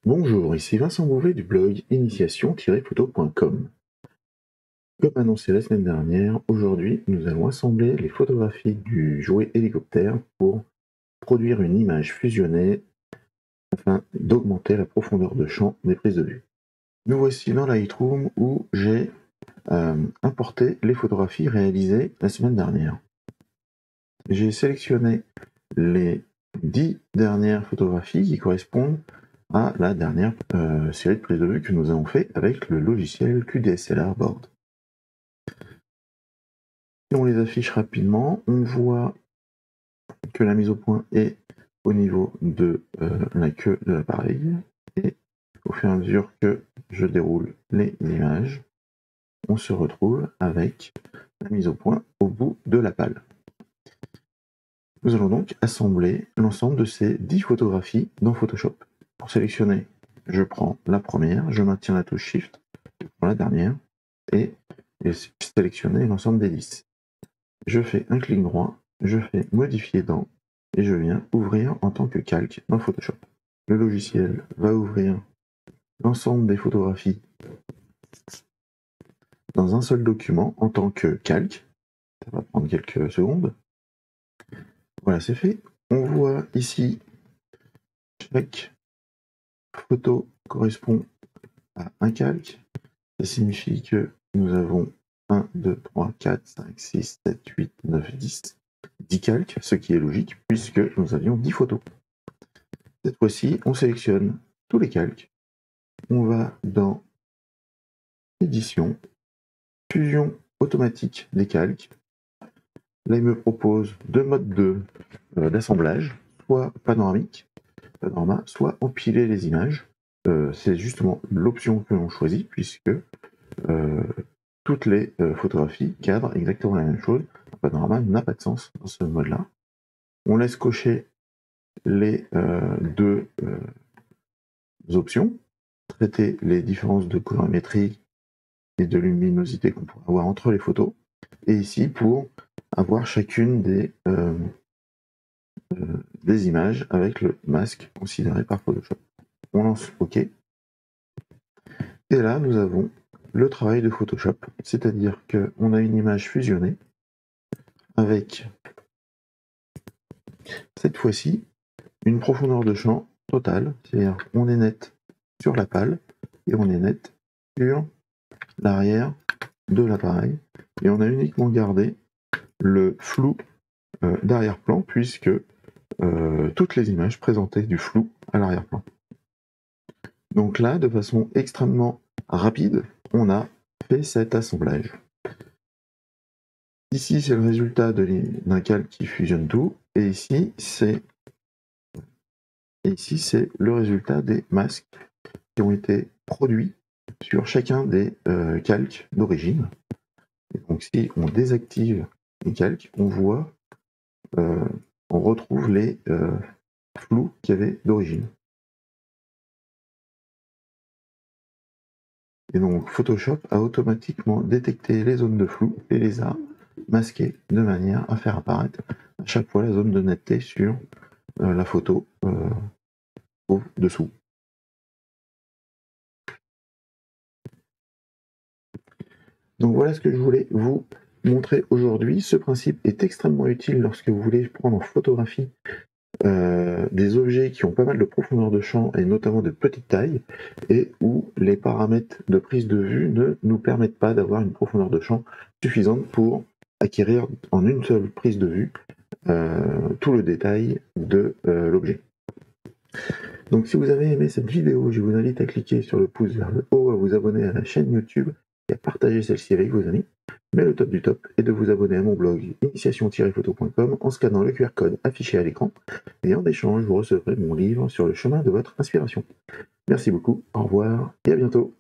Bonjour, ici Vincent Bouvet du blog initiation-photo.com. Comme annoncé la semaine dernière, aujourd'hui nous allons assembler les photographies du jouet hélicoptère pour produire une image fusionnée afin d'augmenter la profondeur de champ des prises de vue. Nous voici dans Lightroom où j'ai importé les photographies réalisées la semaine dernière. J'ai sélectionné les 10 dernières photographies qui correspondent à la dernière série de prises de vue que nous avons fait avec le logiciel QDSLR Board. Si on les affiche rapidement, on voit que la mise au point est au niveau de la queue de l'appareil, et au fur et à mesure que je déroule les images, on se retrouve avec la mise au point au bout de la pale. Nous allons donc assembler l'ensemble de ces 10 photographies dans Photoshop. Pour sélectionner, je prends la première, je maintiens la touche Shift, je prends la dernière, et je sélectionne l'ensemble des 10. Je fais un clic droit, je fais modifier dans, et je viens ouvrir en tant que calque dans Photoshop. Le logiciel va ouvrir l'ensemble des photographies dans un seul document en tant que calque. Ça va prendre quelques secondes. Voilà, c'est fait. On voit ici chaque photo correspond à un calque. Ça signifie que nous avons 1, 2, 3, 4, 5, 6, 7, 8, 9, 10. 10 calques, ce qui est logique puisque nous avions 10 photos. Cette fois-ci, on sélectionne tous les calques. On va dans Édition, Fusion automatique des calques. Là, il me propose deux modes d'assemblage, soit panoramique, panorama, soit empiler les images. C'est justement l'option que l'on choisit puisque toutes les photographies cadrent exactement la même chose. Un panorama n'a pas de sens dans ce mode-là. On laisse cocher les deux options, traiter les différences de colorimétrie et de luminosité qu'on pourrait avoir entre les photos, et ici pour avoir chacune des images avec le masque considéré par Photoshop. On lance OK, et là nous avons le travail de Photoshop, c'est-à-dire qu'on a une image fusionnée avec cette fois-ci une profondeur de champ totale, c'est-à-dire on est net sur la pale et on est net sur l'arrière de l'appareil, et on a uniquement gardé le flou d'arrière-plan puisque toutes les images présentaient du flou à l'arrière-plan. Donc là, de façon extrêmement rapide, on a fait cet assemblage. Ici, c'est le résultat d'un calque qui fusionne tout, et ici, c'est le résultat des masques qui ont été produits sur chacun des calques d'origine. Donc si on désactive les calques, on voit, on retrouve les flous qu'il y avait d'origine. Et donc Photoshop a automatiquement détecté les zones de flou et les a masquées de manière à faire apparaître à chaque fois la zone de netteté sur la photo au-dessous. Donc voilà ce que je voulais vous montrer aujourd'hui. Ce principe est extrêmement utile lorsque vous voulez prendre en photographie des objets qui ont pas mal de profondeur de champ et notamment de petite taille, et où les paramètres de prise de vue ne nous permettent pas d'avoir une profondeur de champ suffisante pour acquérir en une seule prise de vue tout le détail de l'objet. Donc si vous avez aimé cette vidéo, je vous invite à cliquer sur le pouce vers le haut, à vous abonner à la chaîne YouTube et à partager celle-ci avec vos amis. Mais le top du top est de vous abonner à mon blog initiation-photo.com en scannant le QR code affiché à l'écran, et en échange vous recevrez mon livre sur le chemin de votre inspiration. Merci beaucoup, au revoir et à bientôt.